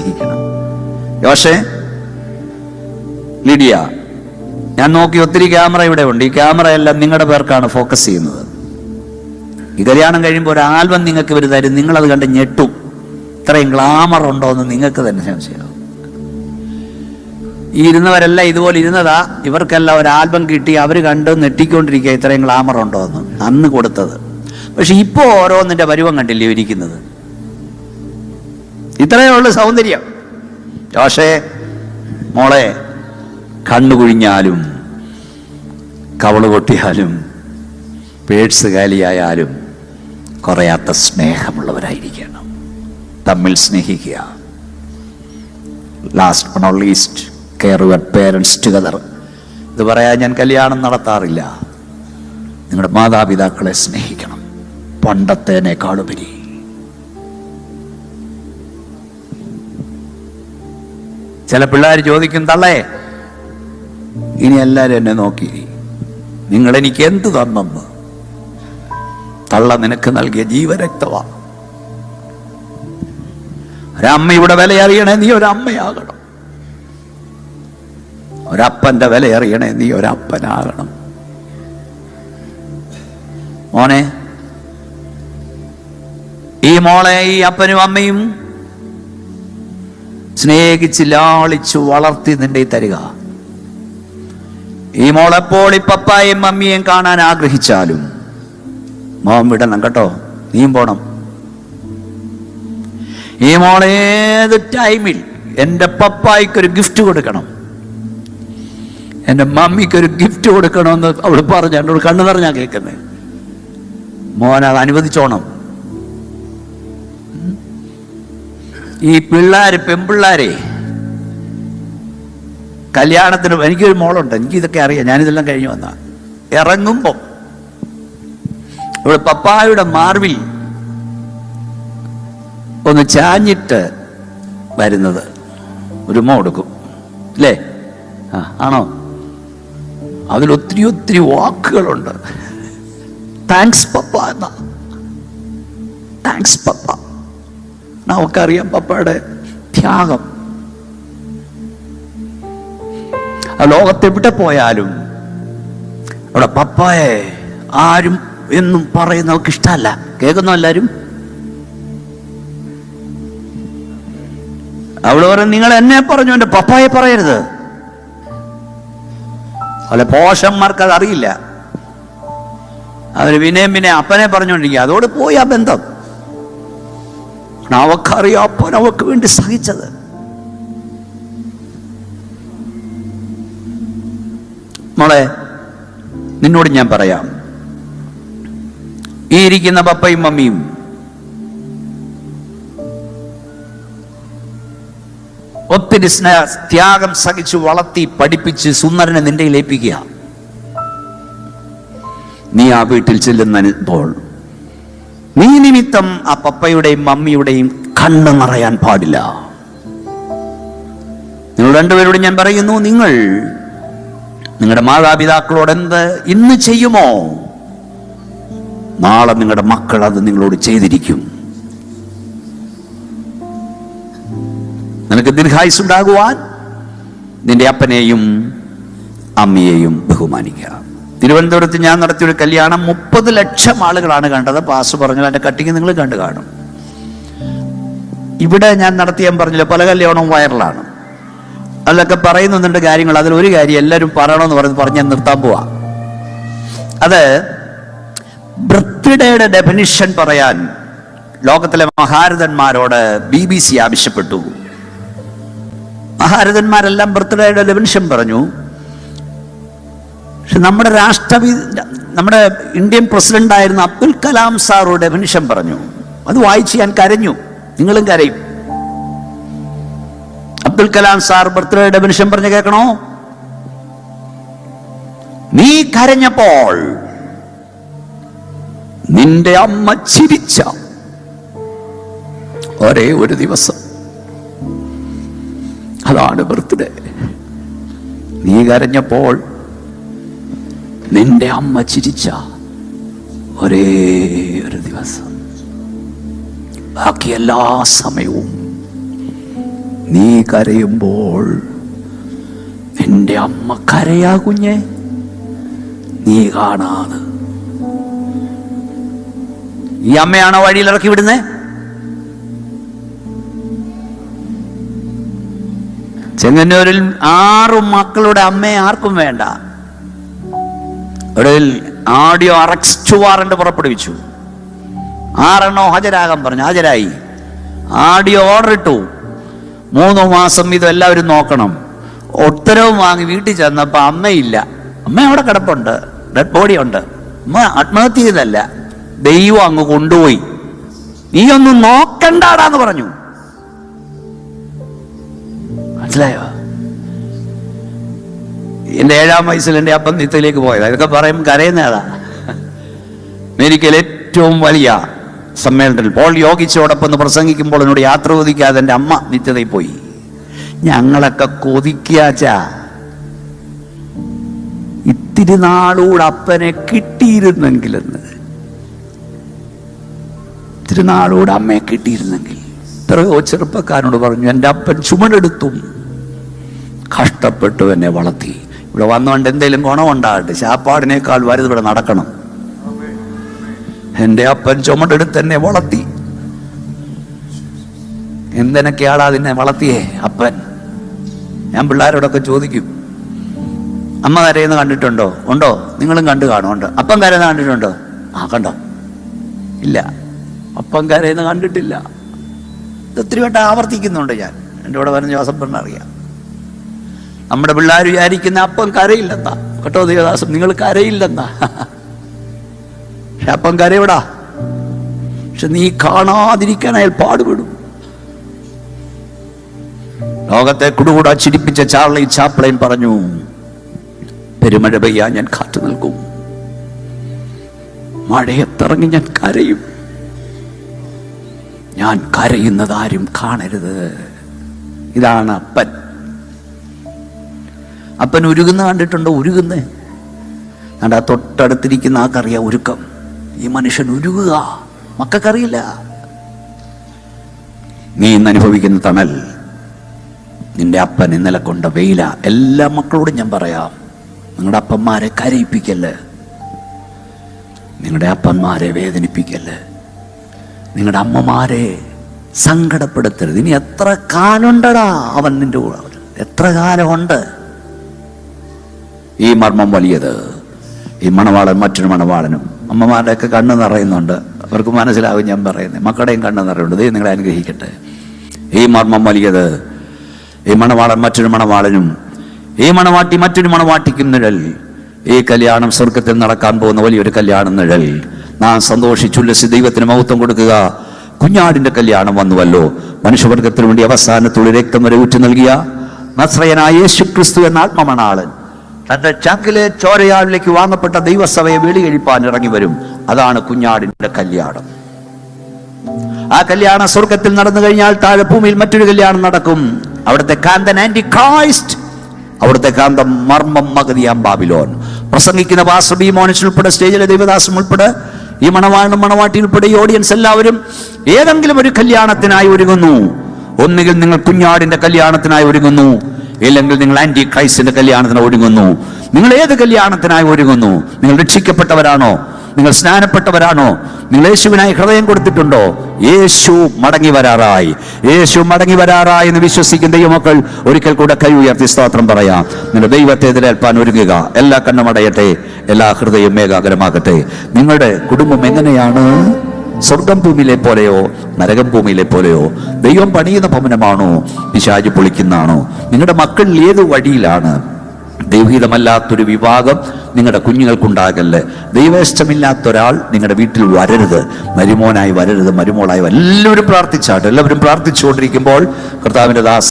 സ്നേഹിക്കണം. യോശേ, ലിഡിയ, ഞാൻ നോക്കി ഒത്തിരി ക്യാമറ ഇവിടെ ഉണ്ട്. ഈ ക്യാമറ എല്ലാം നിങ്ങളുടെ പേർക്കാണ് ഫോക്കസ് ചെയ്യുന്നത്. ഈ കല്യാണം കഴിയുമ്പോൾ ഒരു ആൽബം നിങ്ങൾക്ക് ഇവർ തരും. നിങ്ങളത് കണ്ട് ഞെട്ടും. ഇത്രയും ഗ്ലാമർ ഉണ്ടോ എന്ന് നിങ്ങൾക്ക് തന്നെ സംശയമാവും. ഈ ഇരുന്നവരെല്ലാം ഇതുപോലെ ഇരുന്നതാ. ഇവർക്കെല്ലാം ഒരു ആൽബം കിട്ടി. അവർ കണ്ട് നെട്ടിക്കൊണ്ടിരിക്കുക ഇത്രയും ഗ്ലാമർ ഉണ്ടോ എന്ന് അന്ന് കൊടുത്തത്. പക്ഷെ ഇപ്പോൾ ഓരോന്നിൻ്റെ പരുവം കണ്ടില്ലേ ഇരിക്കുന്നത്. ഇത്രയേ ഉള്ളൂ സൗന്ദര്യം. യോശേ മോളെ, കണ്ണു കുഴിഞ്ഞാലും കവള് പൊട്ടിയാലും പേഴ്സ് കാലിയായാലും കുറയാത്ത സ്നേഹമുള്ളവരായിരിക്കണം. തമ്മിൽ സ്നേഹിക്കുക. Last but not least, care your parents together. ഇത് പറയാൻ ഞാൻ കല്യാണം നടത്താറില്ല. നിങ്ങളുടെ മാതാപിതാക്കളെ സ്നേഹിക്കണം പണ്ടത്തേനേക്കാളുപരി. ചില പിള്ളേർ ചോദിക്കും, തള്ളേ ഇനി എല്ലാവരും എന്നെ നോക്കി നിങ്ങൾ എനിക്ക് എന്ത് തന്നെന്ന്. തള്ള നിനക്ക് നൽകിയ ജീവരക്തവാ. ഒരമ്മയുടെ വില അറിയണേ നീ ഒരമ്മയാകണം. ഒരപ്പന്റെ വില അറിയണേ നീ ഒരപ്പനാകണം. മോനെ, ഈ മോളെ ഈ അപ്പനും അമ്മയും സ്നേഹിച്ച് ലാളിച്ചു വളർത്തി നിന്റെ തരിക. ഈ മോളെപ്പോൾ ഈ പപ്പായും മമ്മിയും കാണാൻ ആഗ്രഹിച്ചാലും മോൻ വിടണം കേട്ടോ. നീയും പോണം. ഈ മോളേത് ടൈമിൽ എൻ്റെ പപ്പായിക്കൊരു ഗിഫ്റ്റ് കൊടുക്കണം, എൻ്റെ മമ്മിക്കൊരു ഗിഫ്റ്റ് കൊടുക്കണമെന്ന് അവൾ പറഞ്ഞു. എന്നോട് കണ്ണു നിറഞ്ഞാ കേൾക്കുന്നത്. മോൻ അത് അനുവദിച്ചോണം. ഈ പെൺപിള്ളാരെ കല്യാണത്തിന്, എനിക്കൊരു മോളുണ്ട്, എനിക്കിതൊക്കെ അറിയാം, ഞാനിതെല്ലാം കഴിഞ്ഞു വന്ന. ഇറങ്ങുമ്പോൾ ഇവിടെ പപ്പായുടെ മാർവിൽ ഒന്ന് ചാഞ്ഞിട്ട് വരുന്നത് ഒരു ഉമ്മ കൊടുക്കും അല്ലേ? ആണോ? അതിലൊത്തിരി ഒത്തിരി വാക്കുകളുണ്ട്. താങ്ക്സ് പപ്പ എന്ന. താങ്ക്സ് പപ്പ. നമുക്കറിയാം പപ്പയുടെ ത്യാഗം. ലോകത്തെവിടെ പോയാലും അവിടെ പപ്പായെ ആരും എന്നും പറയുന്നവർക്ക് ഇഷ്ടമല്ല. കേൾക്കുന്നോ എല്ലാരും? അവള് പറയും, നിങ്ങൾ എന്നെ പറഞ്ഞു, എൻ്റെ പപ്പായെ പറയരുത്. അല്ലെ, പോഷന്മാർക്ക് അത് അറിയില്ല. അവര് പിന്നെ അപ്പനെ പറഞ്ഞുകൊണ്ടിരിക്കുക. അതോട് പോയി ആ ബന്ധം. അവക്കറിയാം അപ്പൻ അവക്ക് വേണ്ടി സഹിച്ചത്. മോളെ, നിന്നോട് ഞാൻ പറയാം, ഈ ഇരിക്കുന്ന പപ്പയും മമ്മിയും ഒത്തിരി ത്യാഗം സഹിച്ചു വളർത്തി പഠിപ്പിച്ച് സുന്ദരനെ നിന്റെ ഏൽപ്പിക്കുക. നീ ആ വീട്ടിൽ ചെല്ലുന്നപ്പോൾ നീ നിമിത്തം ആ പപ്പയുടെയും മമ്മിയുടെയും കണ്ണ് നിറയാൻ പാടില്ല. നിങ്ങൾ രണ്ടുപേരോടും ഞാൻ പറയുന്നു, നിങ്ങൾ നിങ്ങളുടെ മാതാപിതാക്കളോട് എന്ത് ഇന്ന് ചെയ്യുമോ, നാളെ നിങ്ങളുടെ മക്കൾ അത് നിങ്ങളോട് ചെയ്തിരിക്കും. നിനക്ക് ദീർഘായുസ് ഉണ്ടാകുവാൻ നിന്റെ അപ്പനെയും അമ്മയെയും ബഹുമാനിക്കുക. തിരുവനന്തപുരത്ത് ഞാൻ നടത്തിയൊരു കല്യാണം 30 ലക്ഷം ആളുകളാണ് കണ്ടത്. പാസ് പറഞ്ഞു, എൻ്റെ കട്ടിങ് നിങ്ങൾ കണ്ടു കാണും. ഇവിടെ ഞാൻ നടത്തിയാൻ പറഞ്ഞില്ല, പല കല്യാണവും വൈറലാണ്. അതിലൊക്കെ പറയുന്നുണ്ട് കാര്യങ്ങൾ. അതിലൊരു കാര്യം എല്ലാവരും പറയണമെന്ന് പറഞ്ഞ് ഞാൻ നിർത്താൻ പോവാ. അത് ബർത്ത്ഡേയുടെ ഡെഫിനിഷൻ പറയാൻ ലോകത്തിലെ മഹാരഥന്മാരോട് BBC ആവശ്യപ്പെട്ടു. മഹാരഥന്മാരെല്ലാം ബർത്ത്ഡേയുടെ ഡെഫിനിഷൻ പറഞ്ഞു. പക്ഷെ നമ്മുടെ ഇന്ത്യൻ പ്രസിഡന്റ് ആയിരുന്ന അബ്ദുൽ കലാം സാർ ഒരു ഡെഫിനിഷൻ പറഞ്ഞു. അത് വായിച്ച് ഞാൻ കരഞ്ഞു. നിങ്ങളും കരയും. Abdul Kalam sir birthday definition പറഞ്ഞ് കേൾക്കണോ? നീ കരഞ്ഞപ്പോൾ നിന്റെ അമ്മ ചിരിച്ച ഒരേ ഒരു ദിവസം, അതാണ് ബർത്ത്ഡേ. നീ കരഞ്ഞപ്പോൾ നിന്റെ അമ്മ ചിരിച്ച ഒരേ ഒരു ദിവസം. ബാക്കി എല്ലാ സമയവും നീ കരയുമ്പോൾ നിന്റെ അമ്മ കരയാ കുഞ്ഞെ, നീ കാണാതെ. ഈ അമ്മയാണോ വഴിയിൽ ഇറക്കി വിടുന്നേ? ചെങ്ങന്നൂരിൽ 6 മക്കളുടെ അമ്മയെ ആർക്കും വേണ്ട. ഒടുവിൽ ആഡിയോ അറസ്റ്റ് വാറണ്ട് പുറപ്പെടുവിച്ചു. 6 ഹാജരാകാൻ പറഞ്ഞു. ഹാജരായി. ആഡിയോ ഓർഡർ ഇട്ടു. 3 മാസം ഇത് എല്ലാവരും നോക്കണം. ഉത്തരവും വാങ്ങി വീട്ടിൽ ചെന്നപ്പോ അമ്മയില്ല. അമ്മ അവിടെ കിടപ്പുണ്ട്, ഡെഡ് ബോഡി ഉണ്ട്. അമ്മ ആത്മഹത്യ ചെയ്തല്ല, ദൈവം അങ്ങ് കൊണ്ടുപോയി. നീ ഒന്നും നോക്കണ്ടാടാന്ന് പറഞ്ഞു. മനസ്സിലായോ? എന്റെ 7-ാം വയസ്സിൽ എൻ്റെ അപ്പം നിത്യയിലേക്ക് പോയത്. ഇതൊക്കെ പറയുമ്പോൾ കരയുന്നതാ. അമേരിക്കയിൽ ഏറ്റവും വലിയ സമ്മേളനത്തിൽ പോൾ യോഗിച്ചോടൊപ്പം പ്രസംഗിക്കുമ്പോൾ എന്നോട് യാത്ര ചോദിക്കാതെ എൻ്റെ അമ്മ നിത്യതയിൽ പോയി. ഞങ്ങളൊക്കെ കൊതിക്കാച്ചാ ഇത്തിരി നാളൂടെ അപ്പനെ കിട്ടിയിരുന്നെങ്കിലെന്ന്. ഇത്തിരി നാളൂടെ അമ്മയെ കിട്ടിയിരുന്നെങ്കിൽ. എത്രയോ ചെറുപ്പക്കാരനോട് പറഞ്ഞു, എൻ്റെ അപ്പൻ ചുമടെടുത്തും കഷ്ടപ്പെട്ടു എന്നെ വളർത്തി. ഇവിടെ വന്നുകൊണ്ട് എന്തെങ്കിലും ഗുണമുണ്ടാകട്ടെ, ശാപ്പാടിനേക്കാൾ വലുത് ഇവിടെ നടക്കണം. എൻ്റെ അപ്പൻ ചുമടെടുത്ത് എന്നെ വളർത്തി. എന്തിനൊക്കെയാളാ അതിനെ വളർത്തിയേ അപ്പൻ? ഞാൻ പിള്ളേരോടൊക്കെ ചോദിക്കും, അമ്മ കരയുന്ന കണ്ടിട്ടുണ്ടോ? ഉണ്ടോ? നിങ്ങളും കണ്ടു കാണുമുണ്ട്. അപ്പം കരയുന്ന കണ്ടിട്ടുണ്ടോ? കണ്ടോ? ഇല്ല, അപ്പം കരയുന്ന കണ്ടിട്ടില്ല. ഒത്തിരി വട്ടം ആവർത്തിക്കുന്നുണ്ട് ഞാൻ. എൻ്റെ കൂടെ വരുന്ന ജോസഫ് അറിയാം. നമ്മുടെ പിള്ളേർ വിചാരിക്കുന്ന അപ്പം കരയില്ലെന്നാ. കേട്ടോ ദേവദാസം, നിങ്ങൾ കരയില്ലെന്നാ. പക്ഷെ അപ്പം കരയവിടാ. പക്ഷെ നീ കാണാതിരിക്കാൻ അയാൾ പാടുപെടും. ലോകത്തെ കുടുകൂടാ ചിരിപ്പിച്ച ചാർലി ചാപ്ലിൻ പറഞ്ഞു, പെരുമഴ പെയ്യാൻ ഞാൻ കാത്തു നിൽക്കും, മഴയത്തിറങ്ങി ഞാൻ കരയും, ഞാൻ കരയുന്നത് ആരും കാണരുത്. ഇതാണ് അപ്പൻ. അപ്പൻ ഉരുകുന്ന കണ്ടിട്ടുണ്ടോ? ഉരുകുന്നേ കണ്ടാ തൊട്ടടുത്തിരിക്കുന്ന ആൾക്കറിയാം ഉരുക്കം. ഈ മനുഷ്യൻ ഉരുകുക, മക്കൾക്കറിയില്ല. നീ ഇന്ന് അനുഭവിക്കുന്ന തണൽ നിന്റെ അപ്പൻ ഇന്നലെ കൊണ്ട വെയില. എല്ലാ മക്കളോടും ഞാൻ പറയാം, നിങ്ങളുടെ അപ്പന്മാരെ കരയിപ്പിക്കല്ല്, നിങ്ങളുടെ അപ്പന്മാരെ വേദനിപ്പിക്കല്ല്, നിങ്ങളുടെ അമ്മമാരെ സങ്കടപ്പെടുത്തരുത്. ഇനി എത്ര കാലമുണ്ടടാ അവൻ നിന്റെ കൂടെ? എത്ര കാലമുണ്ട്? ഈ മർമ്മം വലിയത്. ഈ മണവാളൻ മറ്റൊരു മണവാളനും. അമ്മമാരുടെയൊക്കെ കണ്ണ് നിറയുന്നുണ്ട്, അവർക്ക് മനസ്സിലാവും ഞാൻ പറയുന്നത്. മക്കളുടെയും കണ്ണ് നിറയുണ്ട്. ദൈവം നിങ്ങളെ അനുഗ്രഹിക്കട്ടെ. ഈ മർമ്മം വലിയത്. ഈ മണവാളൻ മറ്റൊരു മണവാളനും, ഈ മണവാട്ടി മറ്റൊരു മണവാട്ടിക്കും നിഴൽ. ഈ കല്യാണം സ്വർഗത്തിൽ നടക്കാൻ പോകുന്ന വലിയൊരു കല്യാണം നിഴൽ. നാം സന്തോഷിച്ചുല്ലസി ദൈവത്തിന് മഹത്വം കൊടുക്കുക. കുഞ്ഞാടിന്റെ കല്യാണം വന്നുവല്ലോ. മനുഷ്യവർഗത്തിന് വേണ്ടി അവസാനത്തുള്ളി രക്തം വരെ ഊറ്റി നൽകിയ നസ്രയനായ യേശു ക്രിസ്തു എന്ന ആത്മമണാളൻ തന്റെ ചങ്കിലെ ചോരയാളിലേക്ക് വാങ്ങപ്പെട്ട ദൈവസഭയെ വെളികഴിപ്പാൻ ഇറങ്ങി വരും. അതാണ് കുഞ്ഞാടിന്റെ കല്യാണം. ആ കല്യാണം സ്വർഗത്തിൽ നടന്നു കഴിഞ്ഞാൽ താഴെ ഭൂമിയിൽ മറ്റൊരു കല്യാണം നടക്കും. അവിടുത്തെ കാന്തൻ ആന്റി ക്രൈസ്റ്റ്, അവിടുത്തെ കാന്തം മർമ്മം മഗതിയാം ബാബിലോൺ. പ്രസംഗിക്കുന്ന പാസ്റ്റർ ബി മോനിസ് ഉൾപ്പെടെ, സ്റ്റേജിലെ ദൈവദാസം ഉൾപ്പെടെ, ഈ മണവാളനും മണവാട്ടി ഉൾപ്പെടെ ഈ ഓഡിയൻസ് എല്ലാവരും ഏതെങ്കിലും ഒരു കല്യാണത്തിനായി ഒരുങ്ങുന്നു. ഒന്നുകിൽ നിങ്ങൾ കുഞ്ഞാടിന്റെ കല്യാണത്തിനായി ഒരുങ്ങുന്നു, ഇല്ലെങ്കിൽ നിങ്ങൾ ആന്റി ക്രൈസ്റ്റിന്റെ കല്യാണത്തിന് ഒരുങ്ങുന്നു. നിങ്ങൾ ഏത് കല്യാണത്തിനായി ഒരുങ്ങുന്നു? നിങ്ങൾ രക്ഷിക്കപ്പെട്ടവരാണോ? നിങ്ങൾ സ്നാനപ്പെട്ടവരാണോ? നിങ്ങൾ യേശുവിനായി ഹൃദയം കൊടുത്തിട്ടുണ്ടോ? യേശു മടങ്ങി വരാറായി. യേശു മടങ്ങി വരാറായി എന്ന് വിശ്വസിക്കുന്ന ദൈവമക്കൾ ഒരിക്കൽ കൂടെ കൈ ഉയർത്തി സ്തോത്രം പറയാം. നിങ്ങളുടെ ദൈവത്തെ എതിരേൽപ്പാൻ ഒരുങ്ങുക. എല്ലാ കണ്ണുമടയട്ടെ, എല്ലാ ഹൃദയം ഏകാഗ്രമാകട്ടെ. നിങ്ങളുടെ കുടുംബം എങ്ങനെയാണ്? സ്വർഗം ഭൂമിയിലെ പോലെയോ നരകം ഭൂമിയിലെ പോലെയോ? ദൈവം പണിയുന്ന ഭവനമാണോ പിശാച് പൊളിക്കുന്നതാണോ? നിങ്ങളുടെ മക്കൾ ഏത് വഴിയിലാണ്? ദൈവഹിതമല്ലാത്തൊരു വിവാഹം നിങ്ങളുടെ കുഞ്ഞുങ്ങൾക്കുണ്ടാകല്ലേ. ദൈവേഷ്ടമില്ലാത്ത ഒരാൾ നിങ്ങളുടെ വീട്ടിൽ വരരുത്. മരുമോനായി വരരുത്, മരുമോളായി. എല്ലാവരും പ്രാർത്ഥിച്ചാട്ട്. എല്ലാവരും പ്രാർത്ഥിച്ചുകൊണ്ടിരിക്കുമ്പോൾ കർത്താവിൻ്റെ ദാസ